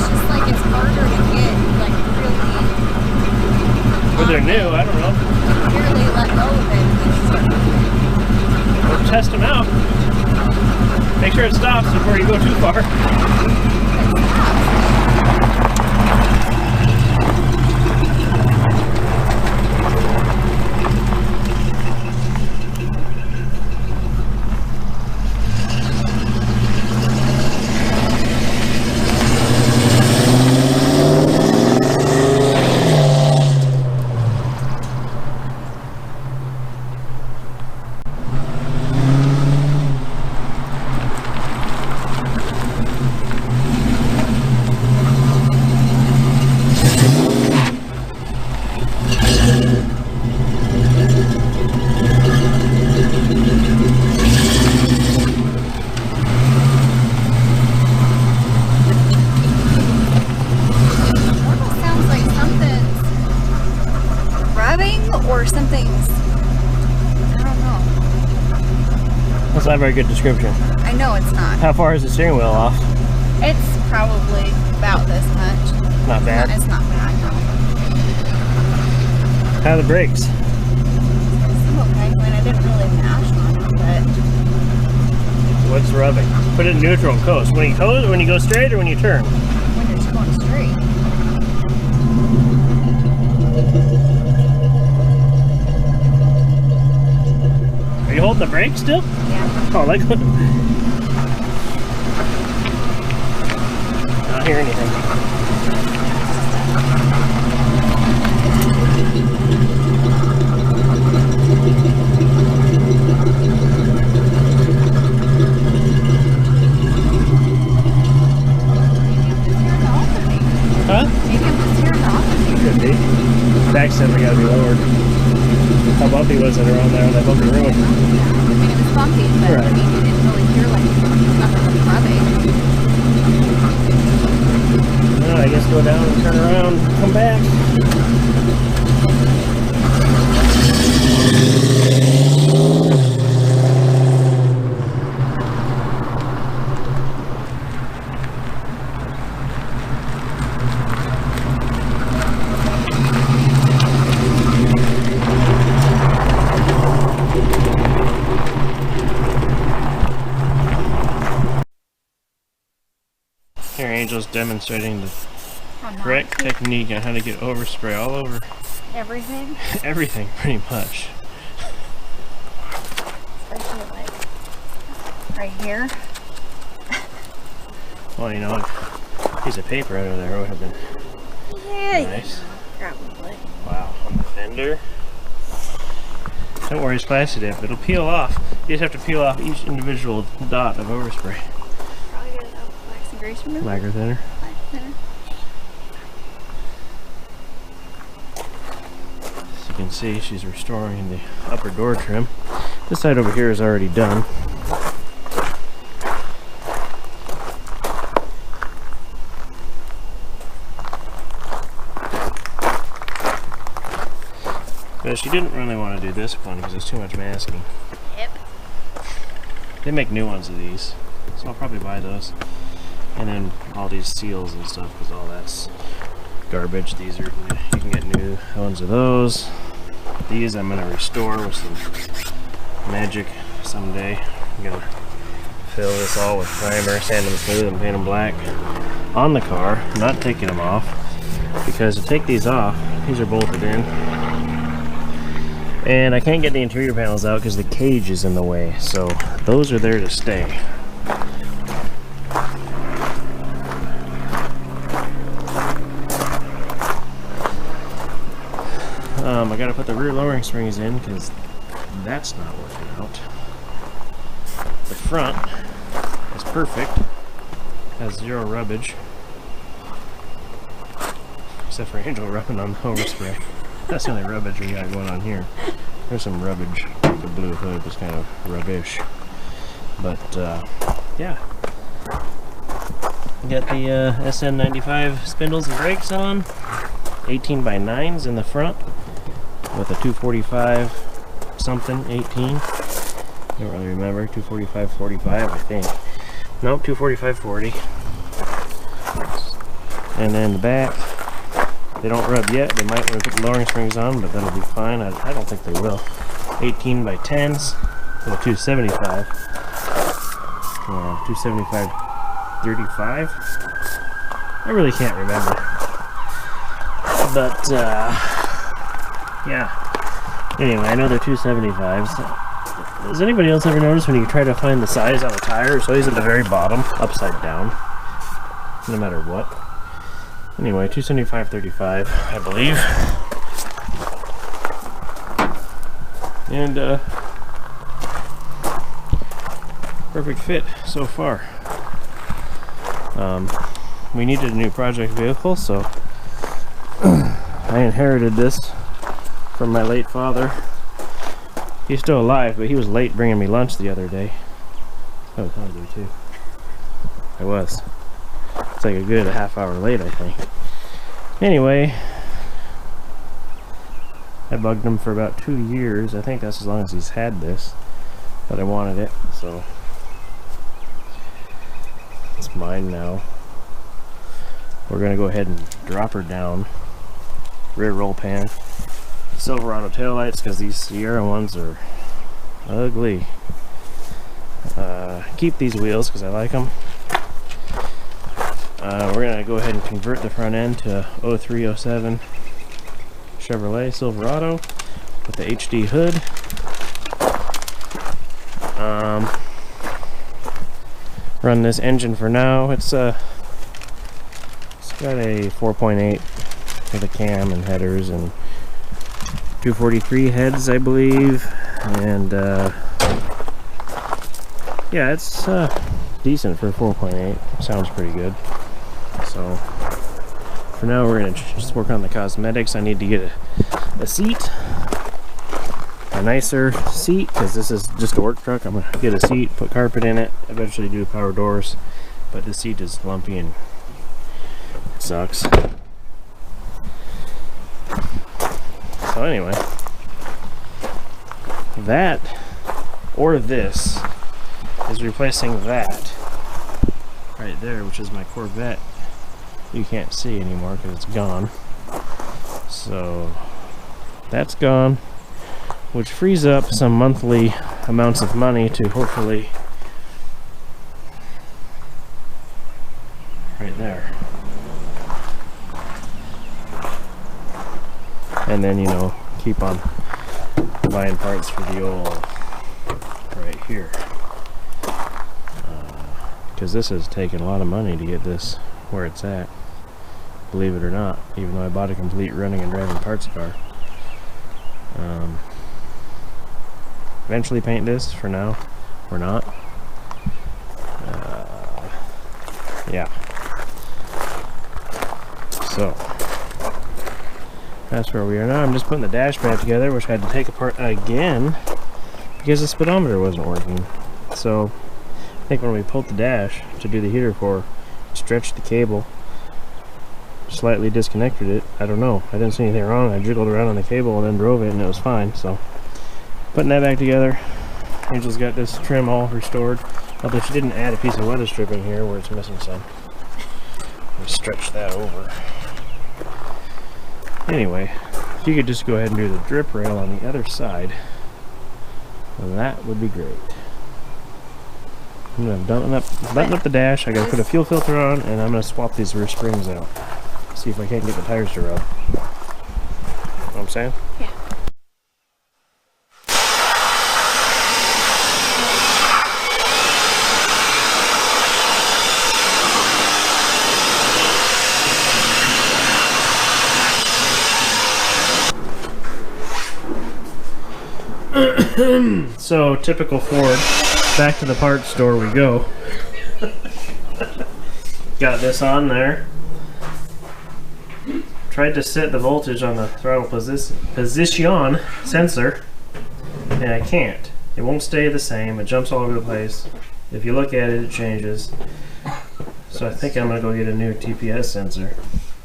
just like it's harder to get, like, really... But they're new, I don't know. Barely let go of it. We'll test them out. Make sure it stops before you go too far. Or something's, I don't know. That's not a very good description. I know it's not. How far is the steering wheel off? It's probably about this much. Not bad. It's not bad, no. How are the brakes? It's okay. I mean, I didn't really mash on them, but... What's rubbing? Put it in neutral and coast. When you coast, when you go straight, or when you turn? When you're just going straight. Are you holding the brake still? Yeah. Oh, like. Not hear anything. Huh? Maybe I'm just tearing off. Could be. Back steps gotta be lowered. How bumpy was it around there on that bumpy road? I mean, it was bumpy, but Right. I mean, you didn't really hear like nothing was rubbing. Well, I guess go down and turn around and come back. Here, Angel's demonstrating the correct technique on how to get overspray all over Everything? everything, pretty much. Especially like right here. Well, you know, a piece of paper under there would have been Yeah, nice. probably. Wow, on the fender. Don't worry, it's plastic dip. It'll peel off. You just have to peel off each individual dot of overspray. Probably get it out with wax and grease remover. Lacquer thinner. Wax thinner. As you can see, she's restoring the upper door trim. This side over here is already done. But she didn't really want to do this one because there's too much masking. Yep. They make new ones of these, so I'll probably buy those. And then all these seals and stuff, because all that's garbage. These are, you can get new ones of those. These I'm going to restore with some magic someday. I'm going to fill this all with primer, sand them smooth, and paint them black on the car. I'm not taking them off, because to take these off, these are bolted in. And I can't get the interior panels out because the cage is in the way, so those are there to stay. I gotta put the rear lowering springs in because that's not working out. The front is perfect, has zero rubbage, except for Angel rubbing on the overspray. That's the only rubbage we got going on here. There's some rubbage. The blue hood was kind of rubbish. But, yeah. We got the SN95 spindles and brakes on. 18 by 9s in the front. With a 245 something, 18. Don't really remember. 245 45, I think. Nope, 245 40. And then the back, they don't rub yet. They might when we put the lowering springs on, but that'll be fine. I don't think they will. 18 by 10s with a 275. 275 35. I really can't remember. But yeah. Anyway, I know they're 275s. Does anybody else ever notice when you try to find the size on a tire, it's always at the very bottom, upside down, no matter what? Anyway, 275/35, I believe. And perfect fit so far. We needed a new project vehicle, so I inherited this from my late father. He's still alive, but he was late bringing me lunch the other day. I was hungry too. I was. It's like a good half hour late, I think. Anyway, I bugged him for about 2 years. I think that's as long as he's had this. But I wanted it, so it's mine now. We're gonna go ahead and drop her down. Rear roll pan. Silverado taillights, because these Sierra ones are ugly. Keep these wheels because I like them. We're gonna go ahead and convert the front end to 0307 Chevrolet Silverado with the HD hood. Run this engine for now. It's got a 4.8 with a cam and headers and 243 heads, I believe, and yeah, it's decent for 4.8. Sounds pretty good. So for now, we're gonna just work on the cosmetics. I need to get a seat, a nicer seat, because this is just a work truck. I'm gonna get a seat, put carpet in it, eventually do power doors, but the seat is lumpy and it sucks. So anyway, that or this is replacing that right there, which is my Corvette. You can't see anymore because it's gone. So that's gone, which frees up some monthly amounts of money to hopefully right there. And then, you know, keep on buying parts for the old right here. Because this has taken a lot of money to get this where it's at, believe it or not, even though I bought a complete running and driving parts car. Eventually paint this. For now, we're not. Yeah. So that's where we are now. I'm just putting the dash pad together, which I had to take apart again because the speedometer wasn't working. So I think when we pulled the dash to do the heater core, stretched the cable, slightly disconnected it. I don't know. I didn't see anything wrong. I jiggled around on the cable and then drove it and it was fine. So putting that back together. Angel's got this trim all restored. Although she didn't add a piece of weather stripping here where it's missing some. We stretched that over. Anyway, if you could just go ahead and do the drip rail on the other side, that would be great. I'm going to button up the dash. I got to put a fuel filter on, and I'm going to swap these rear springs out. See if I can't get the tires to rub. You know what I'm saying? Yeah. So, typical Ford. Back to the parts store we go. Got this on there. Tried to set the voltage on the throttle position sensor, and I can't. It won't stay the same. It jumps all over the place. If you look at it, it changes. So I think I'm going to go get a new TPS sensor.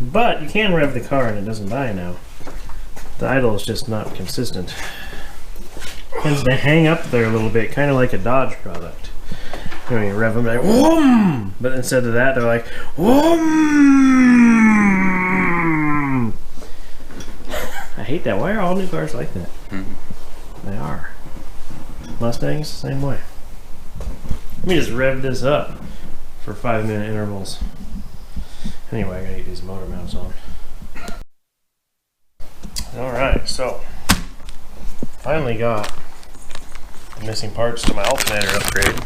But you can rev the car and it doesn't die now. The idle is just not consistent. Tends to hang up there a little bit, kind of like a Dodge product. You know, you rev them like whoom, but instead of that, they're like whoom. I hate that. Why are all new cars like that? They are. Mustangs, same way. Let me just rev this up for 5-minute intervals. Anyway, I gotta get these motor mounts on. Alright, so finally got the missing parts to my alternator upgrade.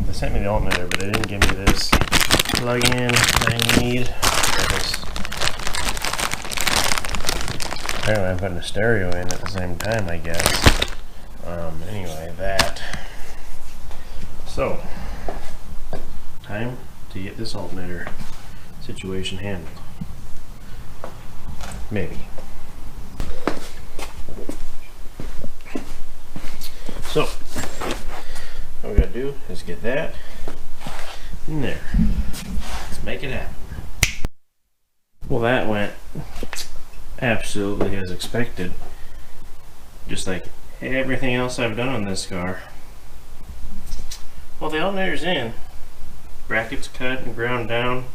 They sent me the alternator, but they didn't give me this plug-in I need. Apparently I'm putting a stereo in at the same time, I guess. Anyway, that. So, time to get this alternator situation handled. Maybe. So, what we gotta do is get that in there. Let's make it happen. Well, that went absolutely as expected. Just like everything else I've done on this car. Well, the alternator's in. Brackets cut and ground down.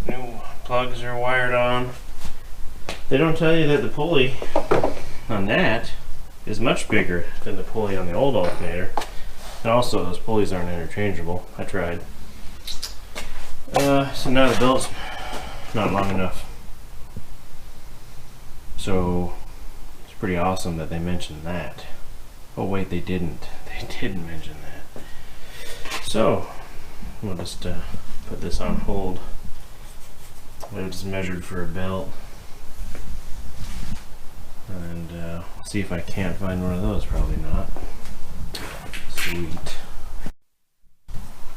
New plugs are wired on. They don't tell you that the pulley on that is much bigger than the pulley on the old alternator. And also, those pulleys aren't interchangeable. I tried. So now the belt's not long enough. So it's pretty awesome that they mentioned that. Oh wait, they didn't. They didn't mention that. So we'll just put this on hold. I just measured for a belt, and see if I can't find one of those. Probably not. Sweet.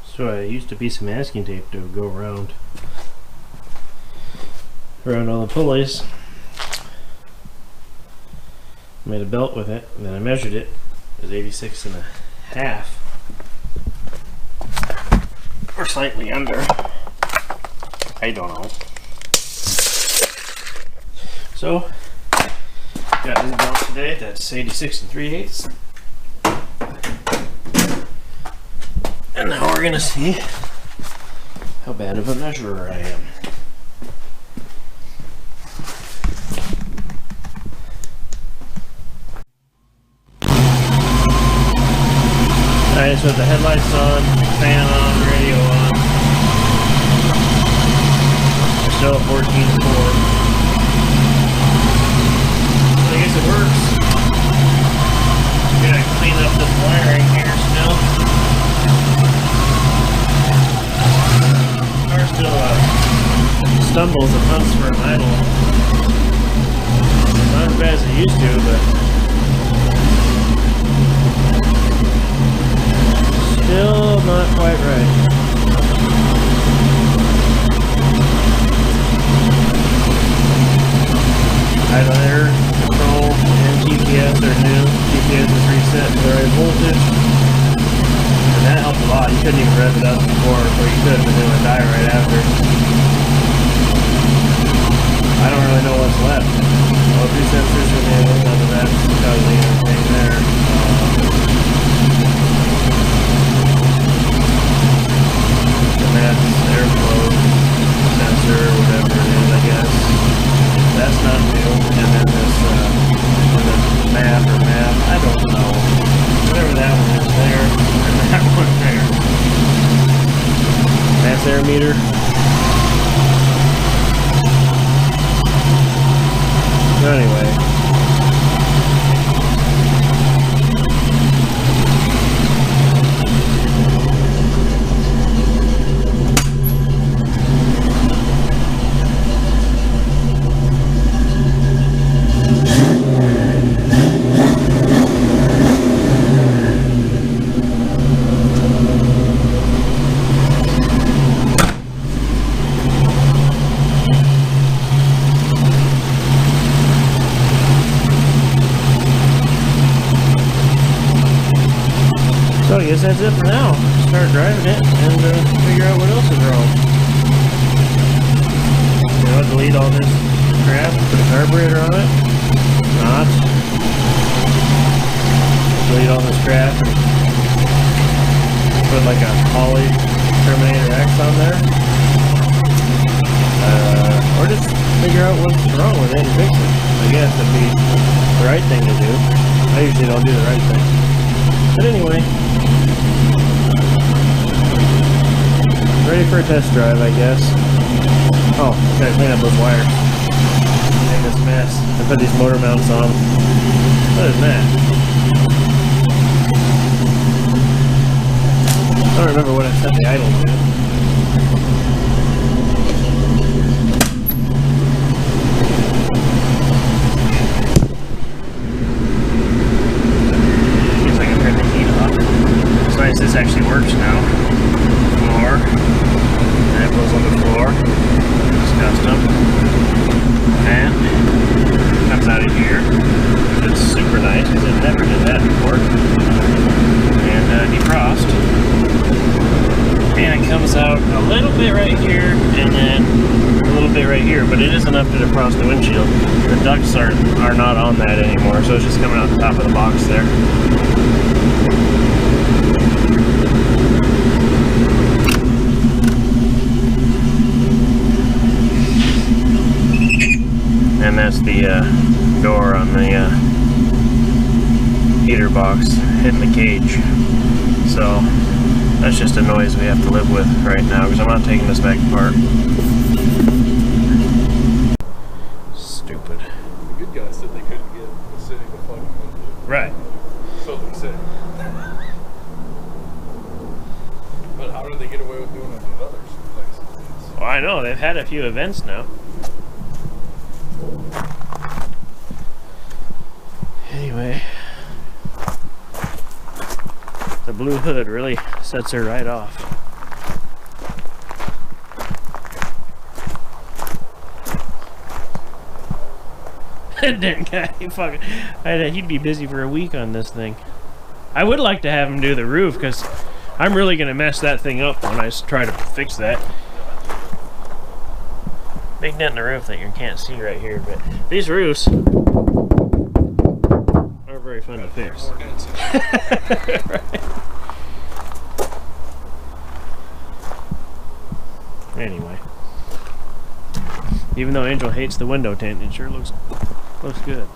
So I used a piece of masking tape to go around all the pulleys. Made a belt with it, and then I measured it. It was 86.5, or slightly under. I don't know. So got this belt today. That's 86 3/8. And now we're gonna see how bad of a measurer I am. Alright, so the headlights on, fan on, radio on. We're still at 14.4. I guess it works. Gotta clean up this wiring here still. The car still stumbles and hunts for an idle. Not as bad as it used to, but still not quite right. Alternator control and GPS are new. GPS is reset to the right voltage. And that helped a lot. You couldn't even rev it up before, or you could, but then it would die right after. I don't really know what's left. Well, 2 sensors in there, none of that's causing anything there. That's airflow sensor, whatever it is, I guess. That's not new. And then this map, I don't know. Whatever that one is there, and that one there. That's air meter. So anyway. So I guess that's it for now. Start driving it and figure out what else is wrong. You know, delete all this crap, put a carburetor on it. Not. delete all this crap and put like a poly Terminator X on there. Or just figure out what's wrong with it and fix it. I guess that'd be the right thing to do. I usually don't do the right thing. But anyway, ready for a test drive, I guess. Oh, gotta clean up those wires. Make this mess. And put these motor mounts on. Other than that, I don't remember what I set the idle to. Guess I can turn the heat off. It's nice this actually works now. Floor. And it goes on the floor. It's custom. And comes out of here. It's super nice because I never did that before. And defrost. And it comes out a little bit right here and then a little bit right here, but it is enough to defrost the windshield. The ducts are not on that anymore, so it's just coming out the top of the box there. And that's the door on the heater box hitting the cage. So that's just a noise we have to live with right now because I'm not taking this back apart. Stupid. The good guys said they couldn't get the city to fucking move it. Right. So they said. But how did they get away with doing it in other places? Well, I know. They've had a few events now. Anyway. The blue hood really sets her right off. That guy, fucking, he'd be busy for a week on this thing. I would like to have him do the roof because I'm really going to mess that thing up when I try to fix that. Big dent in the roof that you can't see right here, but these roofs are very fun to fix. Right. Anyway, even though Angel hates the window tint, it sure looks good.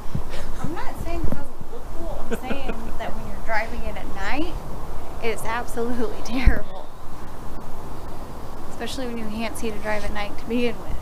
I'm not saying it doesn't look cool. I'm saying that when you're driving it at night, it's absolutely terrible. Especially when you can't see to drive at night to begin with.